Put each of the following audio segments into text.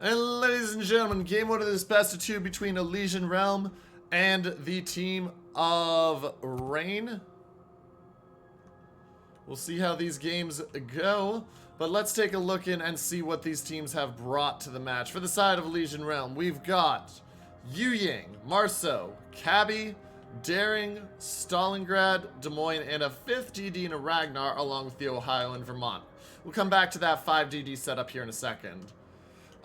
And ladies and gentlemen, game one of this best of two between Elysian Realm and the team of Rain. We'll see how these games go, but let's take a look in and see what these teams have brought to the match. For the side of Elysian Realm, we've got Yu Ying, Marceau, Cabby, Daring, Stalingrad, Des Moines, and a 5th DD and a Ragnar along with the Ohio and Vermont. We'll come back to that 5 DD setup here in a second.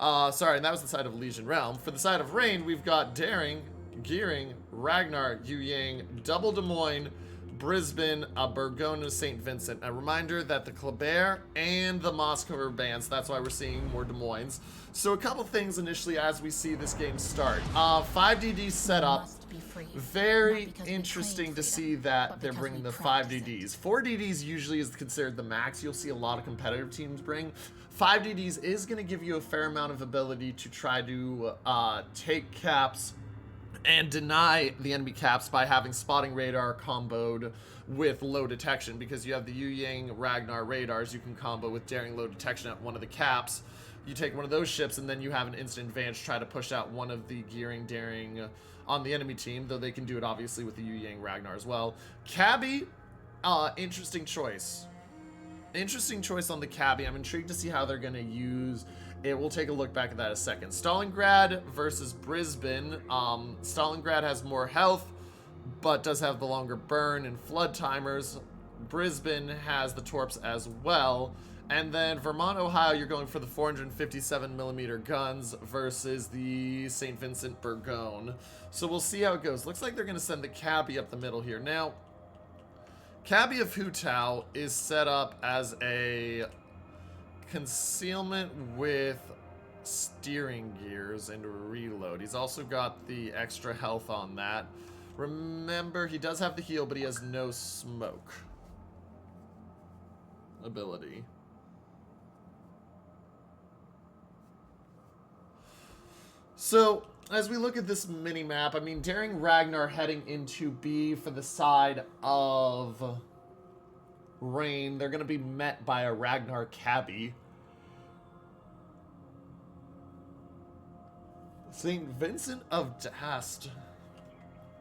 Sorry, and that was the side of Elysian Realm. For the side of Rain, we've got Daring, Gearing, Ragnar, Yu Ying, Double Des Moines, Brisbane, Burgona, St. Vincent. A reminder that the Kleber and the Moscow are banned, so that's why we're seeing more Des Moines. So a couple things initially as we see this game start. 5 DD setup. Very interesting to see that they're bringing the 5 DDs. 4 DDs usually is considered the max. You'll see a lot of competitive teams bring. 5 DDs is going to give you a fair amount of ability to try to take caps and deny the enemy caps by having spotting radar comboed with low detection, because you have the Yu Ying Ragnar radars you can combo with daring low detection at one of the caps. You take one of those ships and then you have an instant advantage to try to push out one of the gearing daring on the enemy team, though they can do it obviously with the Yu Ying Ragnar as well. Cabby, interesting choice. Interesting choice on the Cabby. I'm intrigued to see how they're going to use it. We'll take a look back at that in a second. Stalingrad versus Brisbane. Stalingrad has more health, but does have the longer burn and flood timers. Brisbane has the torps as well. And then Vermont, Ohio, you're going for the 457mm guns versus the St. Vincent Burgone. So we'll see how it goes. Looks like they're going to send the Cabby up the middle here. Now, Cabby of Hutao is set up as a concealment with steering gears and reload. He's also got the extra health on that. Remember, he does have the heal, but he has no smoke ability. So, as we look at this mini-map, I mean, Daring Ragnar heading into B for the side of Rain. They're going to be met by a Ragnar Cabby. St. Vincent of Dast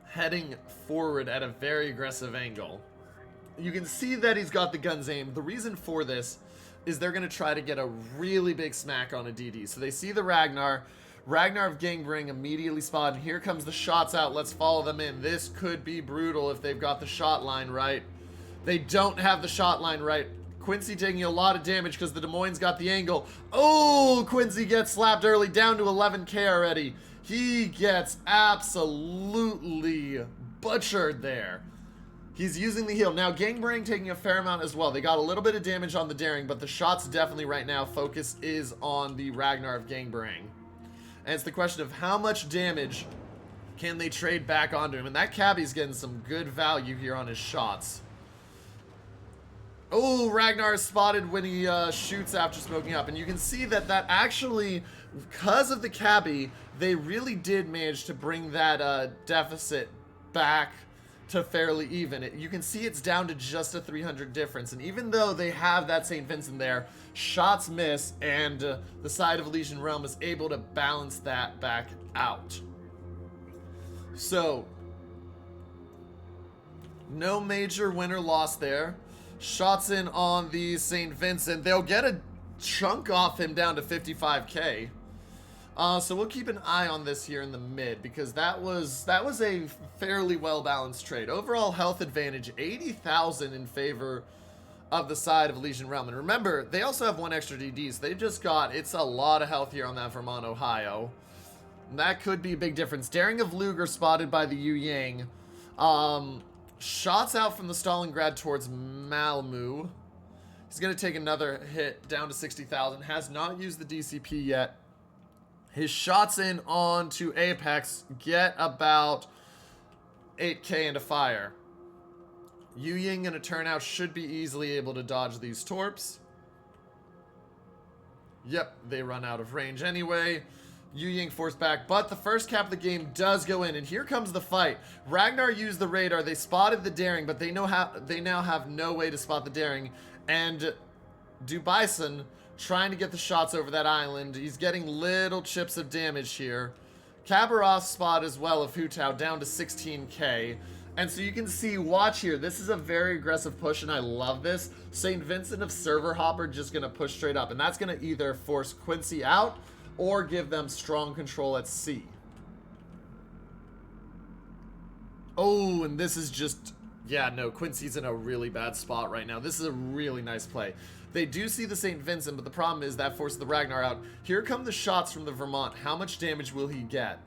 heading forward at a very aggressive angle. You can see that he's got the guns aimed. The reason for this is they're going to try to get a really big smack on a DD. So they see the Ragnar. Ragnar of Gangbring immediately spotted. Here comes the shots out. Let's follow them in. This could be brutal if they've got the shot line right. They don't have the shot line right. Quincy taking a lot of damage because the Des Moines got the angle. Oh, Quincy gets slapped early, down to 11k already. He gets absolutely butchered there. He's using the heal. Now, Gangbring taking a fair amount as well. They got a little bit of damage on the Daring, but the shots definitely right now focus is on the Ragnar of Gangbring. And it's the question of how much damage can they trade back onto him. And that Cabby's getting some good value here on his shots. Oh, Ragnar is spotted when he shoots after smoking up. And you can see that actually, because of the Cabby, they really did manage to bring that deficit back to fairly even. You can see it's down to just a 300 difference. And even though they have that St. Vincent there, shots miss, and the side of Elysian Realm is able to balance that back out. So, no major win or loss there. Shots in on the St. Vincent. They'll get a chunk off him down to 55k. So we'll keep an eye on this here in the mid, because that was a fairly well-balanced trade. Overall health advantage, 80,000 in favor of the side of Elysian Realm. And remember, they also have one extra DD, so they just got, it's a lot of health here on that Vermont, Ohio. And that could be a big difference. Daring of Luger spotted by the Yu Ying. Shots out from the Stalingrad towards Malmu. He's going to take another hit down to 60,000. Has not used the DCP yet. His shots in onto Apex get about 8k into fire. Yu Ying in a turnout should be easily able to dodge these torps. Yep, they run out of range anyway. Yu Ying forced back, but the first cap of the game does go in, and here comes the fight. Ragnar used the radar. They spotted the Daring, but they now have no way to spot the Daring. And Dubison trying to get the shots over that island. He's getting little chips of damage here. Kabarov's spot as well of Hu Tao down to 16k. And so you can see, watch here, this is a very aggressive push, and I love this. St. Vincent of Server Hopper just going to push straight up, and that's going to either force Quincy out or give them strong control at C. Oh, and this is just, yeah, no, Quincy's in a really bad spot right now. This is a really nice play. They do see the St. Vincent, but the problem is that forces the Ragnar out. Here come the shots from the Vermont. How much damage will he get?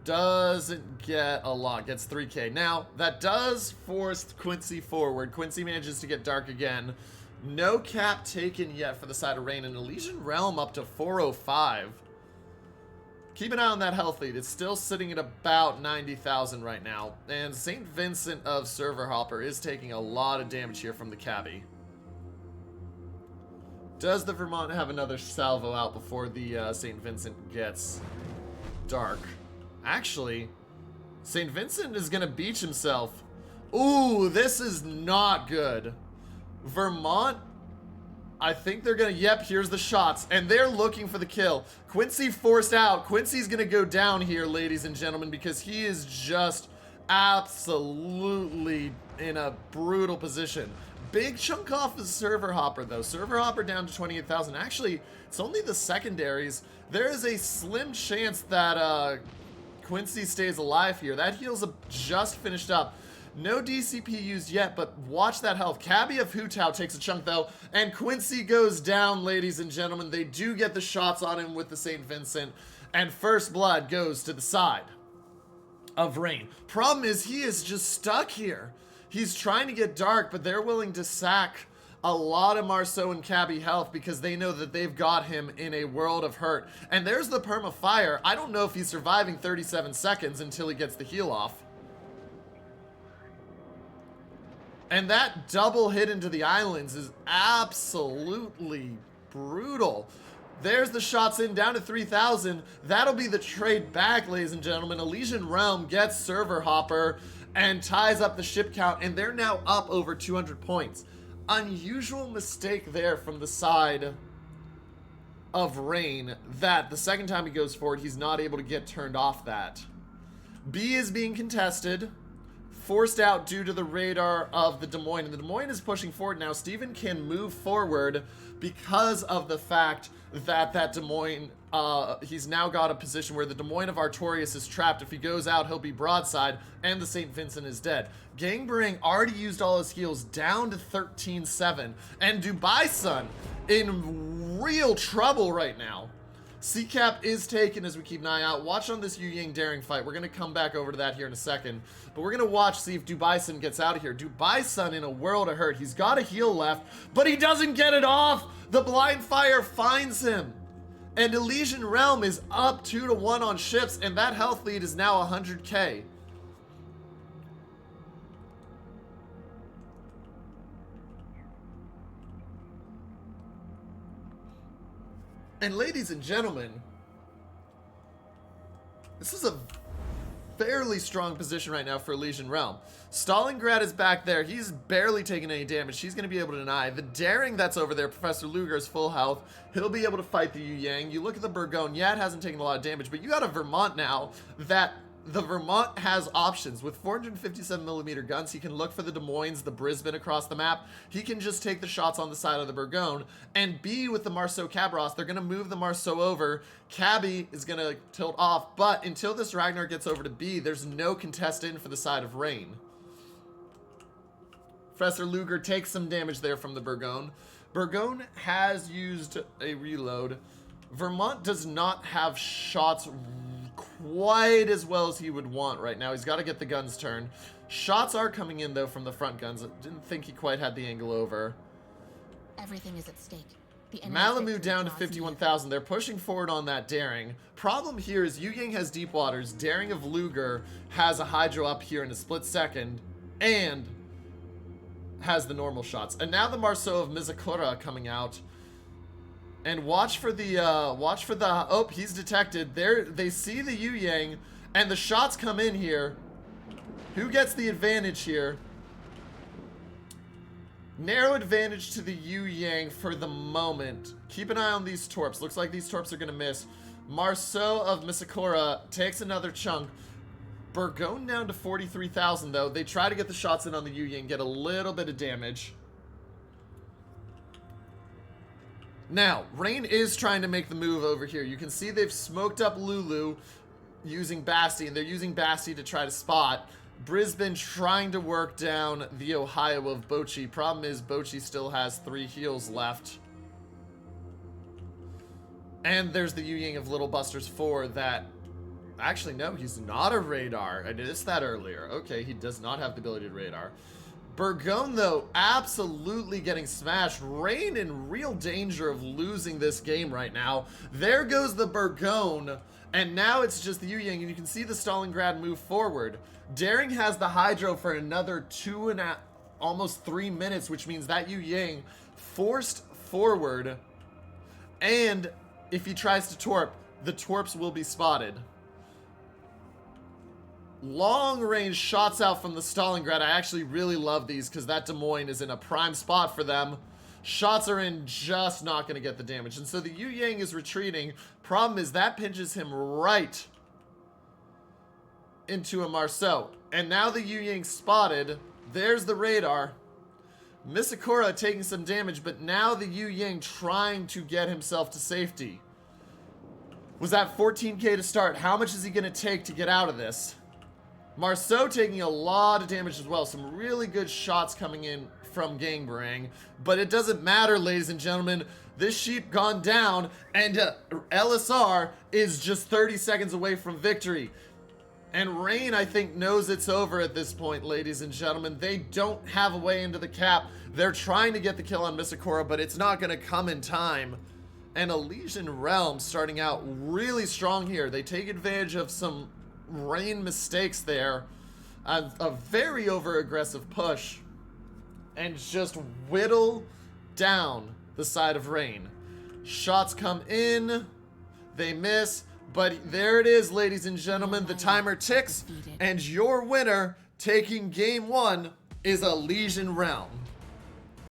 Doesn't get a lot, gets 3k. Now, that does force Quincy forward. Quincy manages to get dark again. No cap taken yet for the side of Rain, and Elysian Realm up to 405. Keep an eye on that health lead. It's still sitting at about 90,000 right now. And St. Vincent of Server Hopper is taking a lot of damage here from the cabbie. Does the Vermont have another salvo out before the St. Vincent gets dark? Actually, St. Vincent is going to beach himself. Ooh, this is not good. Vermont, I think they're going to, yep, here's the shots. And they're looking for the kill. Quincy forced out. Quincy's going to go down here, ladies and gentlemen, because he is just absolutely in a brutal position. Big chunk off of Server Hopper, though. Server Hopper down to 28,000. Actually, it's only the secondaries. There is a slim chance that Quincy stays alive here. That heals up just finished up. No DCP used yet, but watch that health. Cabbie of Hu Tao takes a chunk, though, and Quincy goes down, ladies and gentlemen. They do get the shots on him with the St. Vincent, and first blood goes to the side of Rain. Problem is, he is just stuck here. He's trying to get dark, but they're willing to sack a lot of Marceau and Cabbie health because they know that they've got him in a world of hurt. And there's the perma fire. I don't know if he's surviving 37 seconds until he gets the heal off. And that double hit into the islands is absolutely brutal. There's the shots in, down to 3,000. That'll be the trade back, ladies and gentlemen. Elysian Realm gets Server Hopper and ties up the ship count, and they're now up over 200 points. Unusual mistake there from the side of Rain, that the second time he goes forward, he's not able to get turned off that. B is being contested, forced out due to the radar of the Des Moines, and the Des Moines is pushing forward now. Steven can move forward because of the fact that Des Moines, he's now got a position where the Des Moines of Artorias is trapped. If he goes out, he'll be broadside, and the St. Vincent is dead. Gangberang already used all his heals, down to 13-7, and Dubai Sun in real trouble right now. C-Cap is taken as we keep an eye out. Watch on this Yu Yang Daring fight. We're going to come back over to that here in a second. But we're going to watch, see if Dubai Sun gets out of here. Dubai Sun in a world of hurt. He's got a heal left, but he doesn't get it off. The blind fire finds him. And Elysian Realm is up 2-1 on ships, and that health lead is now 100k. And ladies and gentlemen, this is a fairly strong position right now for Elysian Realm. Stalingrad is back there. He's barely taking any damage. He's going to be able to deny. The Daring that's over there, Professor Luger, is full health. He'll be able to fight the Yu Yang. You look at the Burgone. Yeah, it hasn't taken a lot of damage, but you got a Vermont now that the Vermont has options. With 457mm guns, he can look for the Des Moines, the Brisbane across the map. He can just take the shots on the side of the Burgone. And B, with the Marceau Cabros, they're going to move the Marceau over. Cabbie is going to tilt off, but until this Ragnar gets over to B, there's no contest in for the side of Rain. Professor Luger takes some damage there from the Burgone. Burgone has used a reload. Vermont does not have shots quite as well as he would want right now. He's got to get the guns turned. Shots are coming in, though, from the front guns. I didn't think he quite had the angle over. Everything is at stake. Malamu down to 51,000. They're pushing forward on that Daring. Problem here is Yu Yang has deep waters. Daring of Luger has a Hydro up here in a split second, and has the normal shots. And now the Marceau of Mizakura coming out. And watch for the, oh, he's detected. They see the Yu Yang, and the shots come in here. Who gets the advantage here? Narrow advantage to the Yu Yang for the moment. Keep an eye on these torps. Looks like these torps are going to miss. Marceau of Misakura takes another chunk. Burgone down to 43,000 though. They try to get the shots in on the Yu Yang, get a little bit of damage. Now, Rain is trying to make the move over here. You can see they've smoked up Lulu using Basti, and they're using Basti to try to spot. Brisbane trying to work down the Ohio of Bochi. Problem is, Bochi still has 3 heals left. And there's the Yu Yang of Little Busters 4 that... Actually, no, he's not a radar. I missed that earlier. Okay, he does not have the ability to radar. Burgone, though, absolutely getting smashed. Rain in real danger of losing this game right now. There goes the Burgone, and now it's just the Yu Yang, and you can see the Stalingrad move forward. Daring has the Hydro for another almost 3 minutes, which means that Yu Yang forced forward, and if he tries to torp, the torps will be spotted. Long range shots out from the Stalingrad. I actually really love these because that Des Moines is in a prime spot for them. Shots are in, just not going to get the damage. And so the Yu Yang is retreating. Problem is that pinches him right into a Marceau. And now the Yu Yang spotted. There's the radar. Misakura taking some damage, but now the Yu Yang trying to get himself to safety. Was that 14k to start? How much is he going to take to get out of this? Marceau taking a lot of damage as well. Some really good shots coming in from Gangbarang. But it doesn't matter, ladies and gentlemen. This sheep gone down, and LSR is just 30 seconds away from victory. And Rain, I think, knows it's over at this point, ladies and gentlemen. They don't have a way into the cap. They're trying to get the kill on Misakura, but it's not going to come in time. And Elysian Realm starting out really strong here. They take advantage of some Rain mistakes there. A very over-aggressive push. And just whittle down the side of Rain. Shots come in. They miss. But there it is, ladies and gentlemen. The timer ticks. And your winner taking game 1 is Elysian Realm.